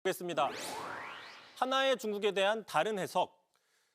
보겠습니다. 하나의 중국에 대한 다른 해석.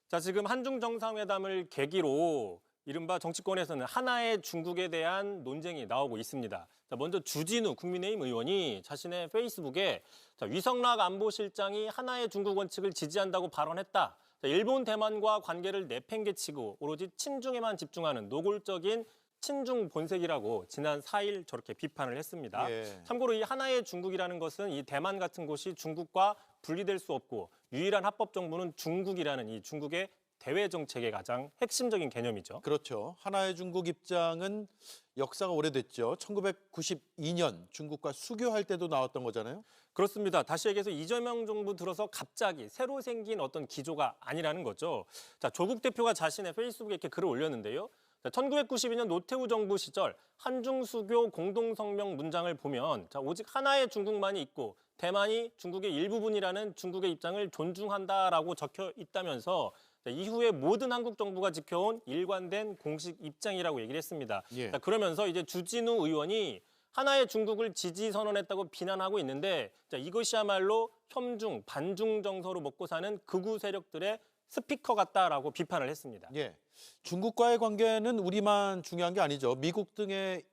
자, 지금 한중 정상회담을 계기로 이른바 정치권에서는 하나의 중국에 대한 논쟁이 나오고 있습니다. 자, 먼저 주진우 국민의힘 의원이 자신의 페이스북에 위성락 안보실장이 하나의 중국 원칙을 지지한다고 발언했다. 자, 일본 대만과 관계를 내팽개치고 오로지 친중에만 집중하는 노골적인 친중 본색이라고 지난 4일 저렇게 비판을 했습니다. 예. 참고로 이 하나의 중국이라는 것은 이 대만 같은 곳이 중국과 분리될 수 없고 유일한 합법 정부는 중국이라는 이 중국의 대외 정책의 가장 핵심적인 개념이죠. 그렇죠. 하나의 중국 입장은 역사가 오래됐죠. 1992년 중국과 수교할 때도 나왔던 거잖아요. 그렇습니다. 다시 얘기해서 이재명 정부 들어서 갑자기 새로 생긴 어떤 기조가 아니라는 거죠. 자, 조국 대표가 자신의 페이스북에 이렇게 글을 올렸는데요. 1992년 노태우 정부 시절 한중 수교 공동성명 문장을 보면 오직 하나의 중국만이 있고 대만이 중국의 일부분이라는 중국의 입장을 존중한다라고 적혀 있다면서 이후에 모든 한국 정부가 지켜온 일관된 공식 입장이라고 얘기를 했습니다. 예. 그러면서 이제 주진우 의원이 하나의 중국을 지지 선언했다고 비난하고 있는데 이것이야말로 혐중, 반중 정서로 먹고 사는 극우 세력들의 스피커 같다라고 비판을 했습니다. 예. 중국과의 관계는 우리만 중요한 게 아니죠. 미국 등의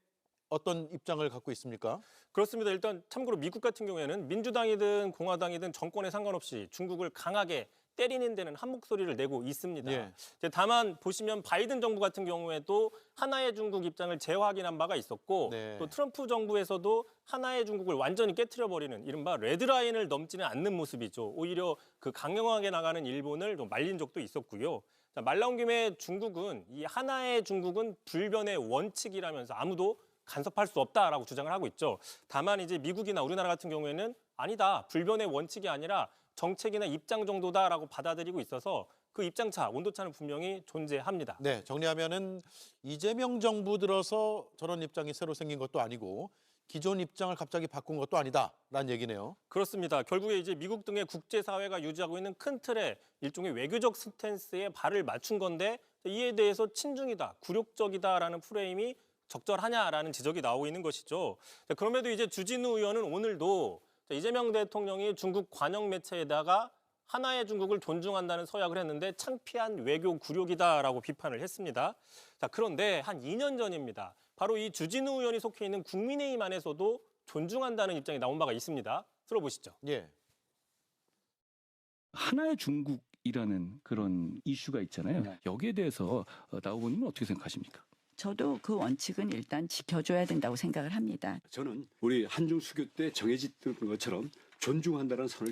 어떤 입장을 갖고 있습니까? 그렇습니다. 일단 참고로 미국 같은 경우에는 민주당이든 공화당이든 정권에 상관없이 중국을 강하게 때리는 데는 한 목소리를 내고 있습니다. 예. 다만 보시면 바이든 정부 같은 경우에도 하나의 중국 입장을 재확인한 바가 있었고 네. 또 트럼프 정부에서도 하나의 중국을 완전히 깨트려버리는 이른바 레드라인을 넘지는 않는 모습이죠. 오히려 그 강경하게 나가는 일본을 좀 말린 적도 있었고요. 자, 말 나온 김에 중국은 이 하나의 중국은 불변의 원칙이라면서 아무도 간섭할 수 없다라고 주장을 하고 있죠. 다만 이제 미국이나 우리나라 같은 경우에는 아니다. 불변의 원칙이 아니라 정책이나 입장 정도다라고 받아들이고 있어서 그 입장차, 온도차는 분명히 존재합니다. 네, 정리하면은 이재명 정부 들어서 저런 입장이 새로 생긴 것도 아니고 기존 입장을 갑자기 바꾼 것도 아니다라는 얘기네요. 그렇습니다. 결국에 이제 미국 등의 국제사회가 유지하고 있는 큰 틀에 일종의 외교적 스탠스에 발을 맞춘 건데 이에 대해서 친중이다, 굴욕적이다라는 프레임이 적절하냐라는 지적이 나오고 있는 것이죠. 그럼에도 이제 주진우 의원은 오늘도 이재명 대통령이 중국 관영 매체에다가 하나의 중국을 존중한다는 서약을 했는데 창피한 외교 굴욕이다라고 비판을 했습니다. 자, 그런데 한 2년 전입니다. 바로 이 주진우 의원이 속해 있는 국민의힘 안에서도 존중한다는 입장이 나온 바가 있습니다. 들어보시죠. 예. 하나의 중국이라는 그런 이슈가 있잖아요. 네. 여기에 대해서 나오 의원님은 어떻게 생각하십니까? 저도 그 원칙은 일단 지켜줘야 된다고 생각을 합니다. 저는 우리 한중 수교 때 정해졌던 것처럼 존중한다는 선을